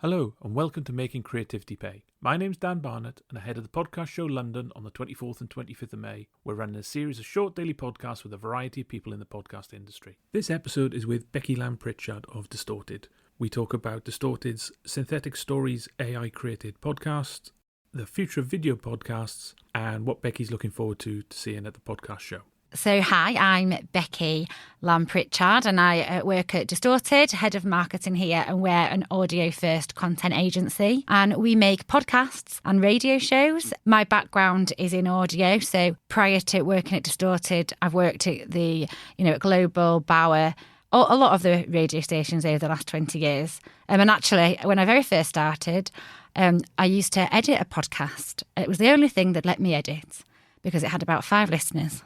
Hello and welcome to Making Creativity Pay. My name's Dan Barnett and ahead of the podcast show London on the 24th and 25th of May, we're running a series of short daily podcasts with a variety of people in the podcast industry. This episode is with Becky Lamb-Pritchard of Distorted. We talk about Distorted's Synthetic Stories AI-created podcast, the future of video podcasts, and what Becky's looking forward to seeing at the podcast show. So hi, I'm Becky Lamb-Pritchard and I work at Distorted, head of marketing here, and we're an audio-first content agency and we make podcasts and radio shows. My background is in audio, so prior to working at Distorted, I've worked at at Global, Bauer, a lot of the radio stations over the last 20 years. And actually, when I very first started, I used to edit a podcast. It was the only thing that let me edit because it had about 5 listeners.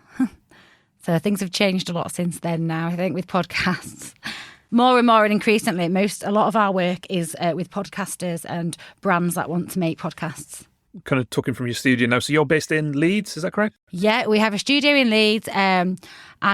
So things have changed a lot since then now, I think, with podcasts. More and more and increasingly, a lot of our work is with podcasters and brands that want to make podcasts. Kind of talking from your studio now. So you're based in Leeds, is that correct? Yeah, we have a studio in Leeds and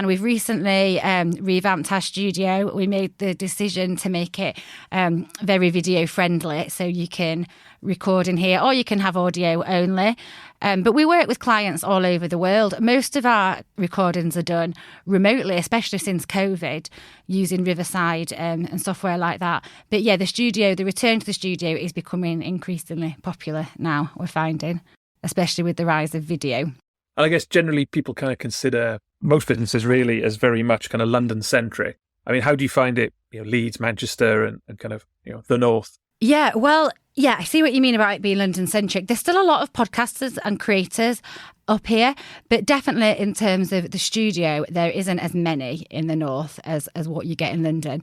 we've recently revamped our studio. We made the decision to make it very video friendly, so you can record in here or you can have audio only. But we work with clients all over the world. Most of our recordings are done remotely, especially since COVID, using Riverside and software like that. But yeah, the return to the studio is becoming increasingly popular now, we're finding, especially with the rise of video. And I guess generally people kind of consider most businesses really as very much kind of London-centric. I mean, how do you find it, Leeds, Manchester and kind of, the north? Yeah, well, yeah, I see what you mean about it being London-centric. There's still a lot of podcasters and creators up here, but definitely in terms of the studio, there isn't as many in the north as what you get in London.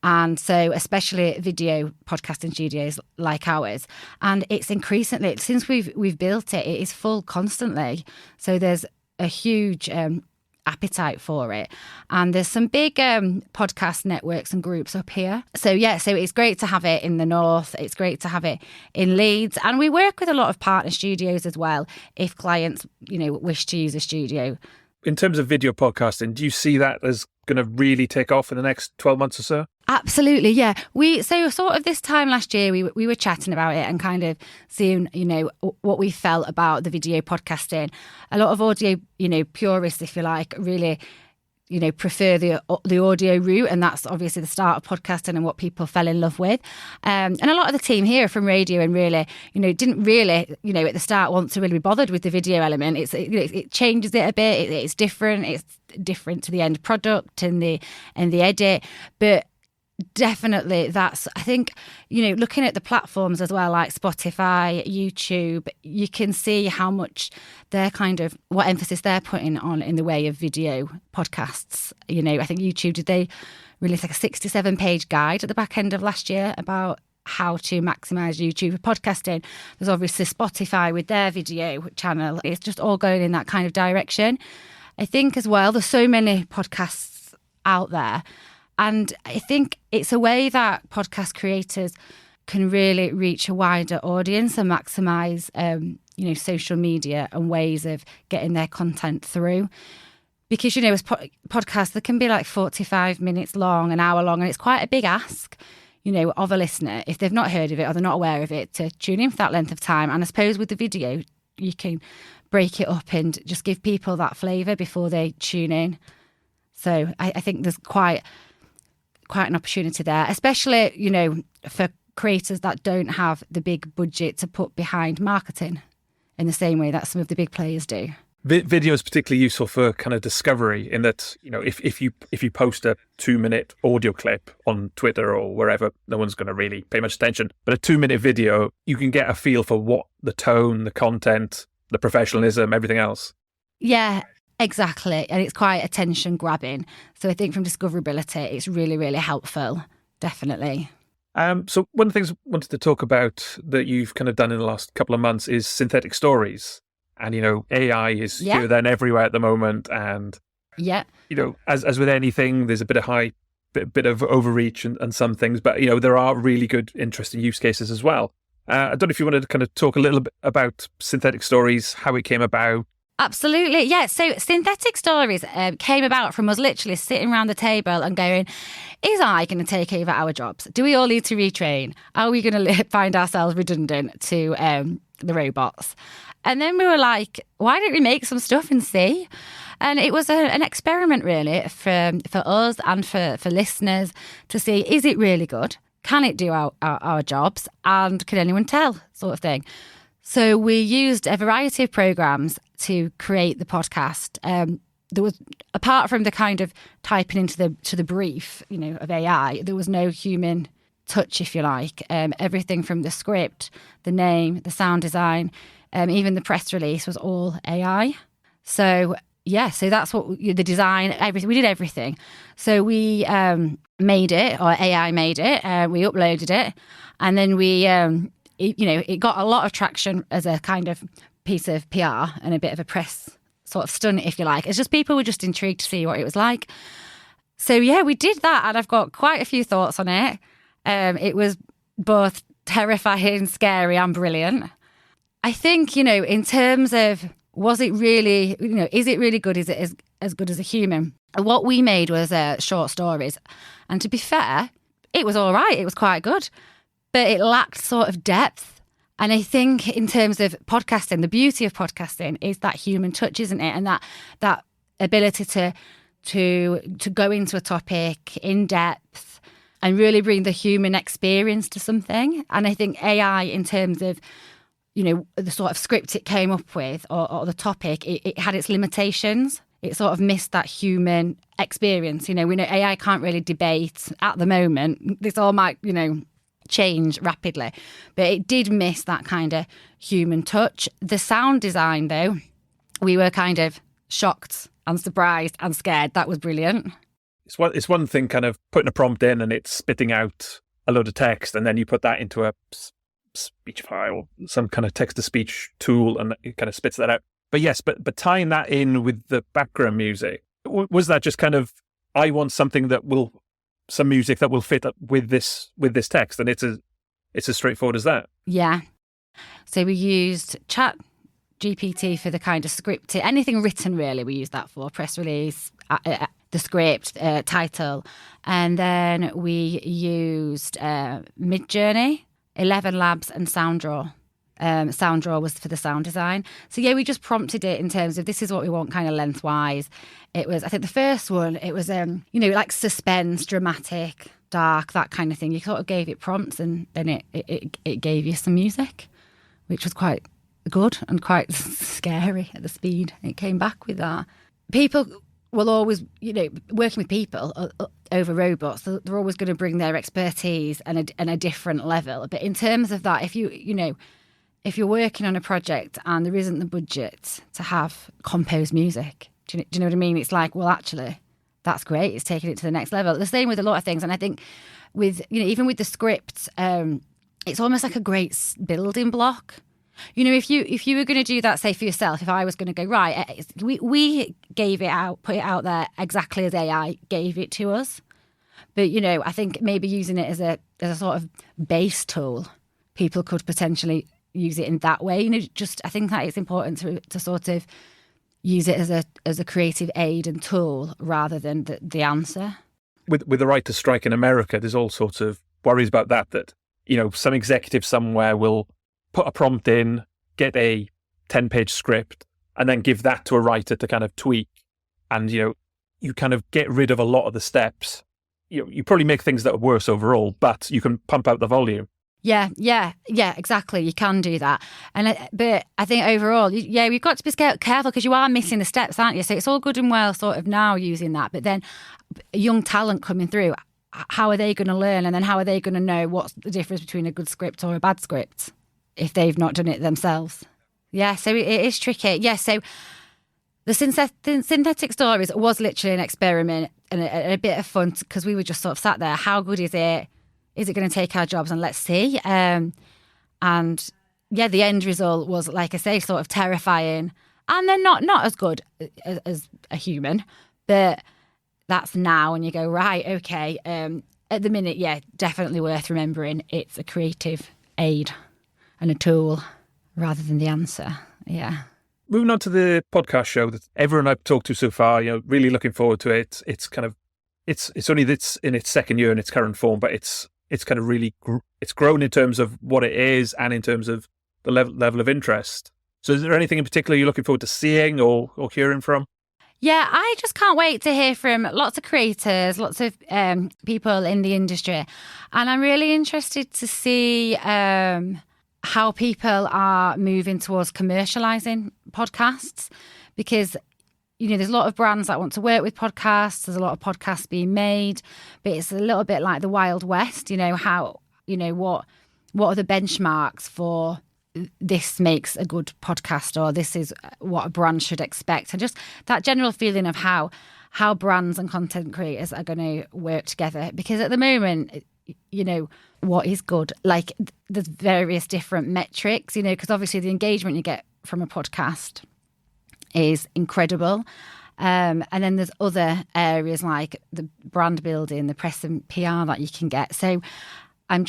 And so especially video podcasting studios like ours. And it's increasingly, since we've built it, it is full constantly. So there's a huge appetite for it, and there's some big podcast networks and groups up here, so it's great to have it in the north, it's great to have it in Leeds, and we work with a lot of partner studios as well if clients wish to use a studio. In terms of video podcasting, do you see that as going to really take off in the next 12 months or so? Absolutely, yeah. So sort of this time last year, we were chatting about it and kind of seeing, what we felt about the video podcasting. A lot of audio, purists, if you like, really, prefer the audio route, and that's obviously the start of podcasting and what people fell in love with. And a lot of the team here from radio and really, didn't really, at the start want to really be bothered with the video element. It changes it a bit. It's different. It's different to the end product and the edit, but definitely that's, I think, looking at the platforms as well, like Spotify, YouTube, you can see how much what emphasis they're putting on in the way of video podcasts. I think YouTube, they release like a 67-page guide at the back end of last year about how to maximise YouTube podcasting. There's obviously Spotify with their video channel. It's just all going in that kind of direction. I think as well, there's so many podcasts out there. And I think it's a way that podcast creators can really reach a wider audience and maximise, social media and ways of getting their content through. Because, as podcasts, they can be like 45 minutes long, an hour long, and it's quite a big ask, of a listener, if they've not heard of it or they're not aware of it, to tune in for that length of time. And I suppose with the video, you can break it up and just give people that flavour before they tune in. So I think there's quite an opportunity there, especially, for creators that don't have the big budget to put behind marketing in the same way that some of the big players do. Video is particularly useful for kind of discovery in that, if you post a 2-minute audio clip on Twitter or wherever, no one's going to really pay much attention. But a 2-minute video, you can get a feel for what the tone, the content, the professionalism, everything else. Yeah, exactly. And it's quite attention grabbing. So I think from discoverability, it's really, really helpful. Definitely. So one of the things I wanted to talk about that you've kind of done in the last couple of months is synthetic stories. And, AI is here, there and everywhere at the moment. And, as with anything, there's a bit of overreach and some things. But, there are really good, interesting use cases as well. I don't know if you wanted to kind of talk a little bit about synthetic stories, how it came about, Absolutely. Yeah. So synthetic stories came about from us literally sitting around the table and going, is AI going to take over our jobs? Do we all need to retrain? Are we going to find ourselves redundant to the robots? And then we were like, why don't we make some stuff and see? And it was an experiment really for us and for listeners to see, is it really good? Can it do our jobs? And can anyone tell, sort of thing? So we used a variety of programs to create the podcast. There was, apart from the kind of typing into the brief, of AI, there was no human touch, if you like. Everything from the script, the name, the sound design, even the press release was all AI. So so that's what the design, everything. We did everything. So we made it, or AI made it. We uploaded it, and then we. It got a lot of traction as a kind of piece of PR and a bit of a press sort of stunt, if you like. It's just people were just intrigued to see what it was like. So, we did that, and I've got quite a few thoughts on it. It was both terrifying, scary and brilliant. I think, in terms of, was it really, is it really good? Is it as good as a human? What we made was short stories. And to be fair, it was all right. It was quite good. But it lacked sort of depth. And I think in terms of podcasting, the beauty of podcasting is that human touch, isn't it? And that ability to go into a topic in depth and really bring the human experience to something. And I think AI, in terms of, the sort of script it came up with or the topic, it had its limitations. It sort of missed that human experience. We know AI can't really debate at the moment. This all might, change rapidly, but it did miss that kind of human touch. The sound design, though, we were kind of shocked and surprised and scared. That was brilliant. It's one thing kind of putting a prompt in and it's spitting out a load of text, and then you put that into a speech file, some kind of text-to-speech tool, and it kind of spits that out. But yes, but tying that in with the background music, was that just kind of, I want something some music that will fit up with this text, and it's as straightforward as that. Yeah. So we used Chat GPT for the kind of script, anything written really. We used that for press release, the script, title, and then we used Midjourney, 11 Labs, and SoundDraw. SoundDraw was for the sound design. So we just prompted it in terms of, this is what we want kind of lengthwise. It was, I think the first one, it was, like suspense, dramatic, dark, that kind of thing. You sort of gave it prompts, and then it gave you some music, which was quite good and quite scary at the speed it came back with that. People will always, working with people over robots, they're always going to bring their expertise and a different level. But in terms of that, if if you're working on a project and there isn't the budget to have composed music, do you know what I mean? It's like, well, actually, that's great. It's taking it to the next level. The same with a lot of things. And I think with, even with the script, it's almost like a great building block. If you were going to do that, say for yourself, if I was going to go, right, we gave it out, put it out there exactly as AI gave it to us. But, I think maybe using it as a sort of base tool, people could potentially use it in that way. I think that it's important to sort of use it as a creative aid and tool rather than the answer. With the right to strike in America, there's all sorts of worries about that some executive somewhere will put a prompt in, get a 10-page script, and then give that to a writer to kind of tweak. And, you kind of get rid of a lot of the steps. You probably make things that are worse overall, but you can pump out the volume. Yeah, exactly. You can do that. But I think overall, we've got to be careful because you are missing the steps, aren't you? So it's all good and well sort of now using that. But then young talent coming through, how are they going to learn? And then how are they going to know what's the difference between a good script or a bad script if they've not done it themselves? Yeah, so it is tricky. Yeah, so the synthetic stories was literally an experiment and a bit of fun because we were just sort of sat there. How good is it? Is it going to take our jobs? And let's see. The end result was, like I say, sort of terrifying. And then not as good as a human. But that's now. And you go, right, okay. At the minute, definitely worth remembering. It's a creative aid and a tool rather than the answer. Yeah. moving on to the podcast show that everyone I've talked to so far, really looking forward to it. It's only it's in its second year in its current form, but it's kind of really it's grown in terms of what it is and in terms of the level of interest. So is there anything in particular you're looking forward to seeing or hearing from? Yeah, I just can't wait to hear from lots of creators, lots of people in the industry. And I'm really interested to see how people are moving towards commercializing podcasts, because there's a lot of brands that want to work with podcasts. There's a lot of podcasts being made, but it's a little bit like the Wild West. How what are the benchmarks for this makes a good podcast, or this is what a brand should expect, and just that general feeling of how brands and content creators are going to work together. Because at the moment, what is good? Like, there's various different metrics, because obviously the engagement you get from a podcast is incredible. And then there's other areas like the brand building, the press and PR that you can get. So I'm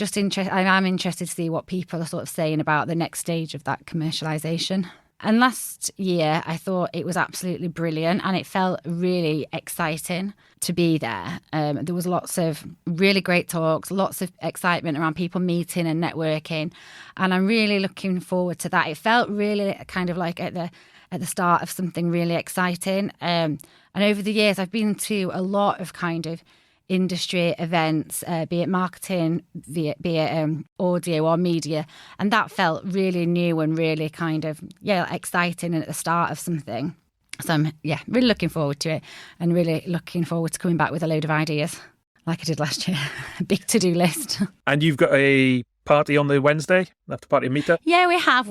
interested to see what people are sort of saying about the next stage of that commercialization. And last year, I thought it was absolutely brilliant, and it felt really exciting to be there. There was lots of really great talks, lots of excitement around people meeting and networking, and I'm really looking forward to that. It felt really kind of like at the start of something really exciting. And over the years, I've been to a lot of kind of industry events, be it marketing, be it audio or media, and that felt really new and really kind of exciting and at the start of something. So I'm really looking forward to it, and really looking forward to coming back with a load of ideas like I did last year. A big to-do list. And you've got a party on the Wednesday, after party meetup? Yeah, we have.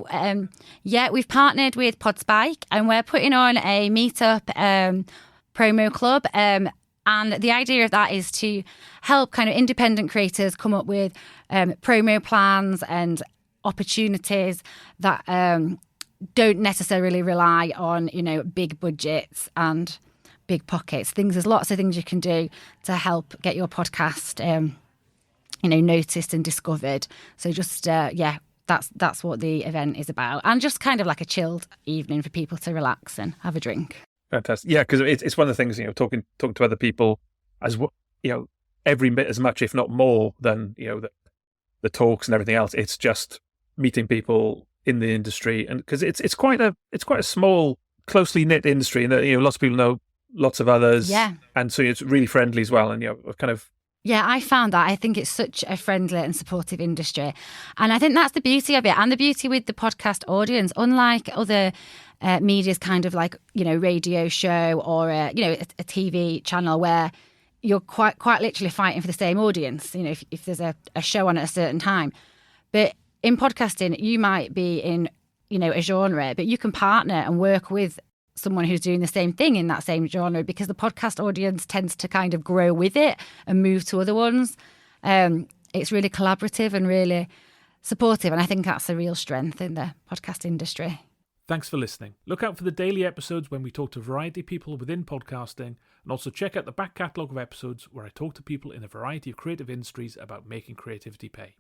We've partnered with Podspike, and we're putting on a meetup promo club. And the idea of that is to help kind of independent creators come up with promo plans and opportunities that don't necessarily rely on, big budgets and big pockets. There's lots of things you can do to help get your podcast, noticed and discovered. So just, that's what the event is about. And just kind of like a chilled evening for people to relax and have a drink. Fantastic. Yeah, because it's one of the things, talking to other people as every bit as much, if not more, than the talks and everything else. It's just meeting people in the industry, and because it's quite a small, closely knit industry, and lots of people know lots of others. Yeah, and so it's really friendly as well, and kind of. Yeah, I found that. I think it's such a friendly and supportive industry. And I think that's the beauty of it, and the beauty with the podcast audience. Unlike other media's kind of like, radio show or, a TV channel where you're quite literally fighting for the same audience, if there's a show on at a certain time. But in podcasting, you might be in, a genre, but you can partner and work with someone who's doing the same thing in that same genre, because the podcast audience tends to kind of grow with it and move to other ones. It's really collaborative and really supportive, and I think that's a real strength in the podcast industry. Thanks for listening. Look out for the daily episodes when we talk to a variety of people within podcasting, and also check out the back catalogue of episodes where I talk to people in a variety of creative industries about making creativity pay.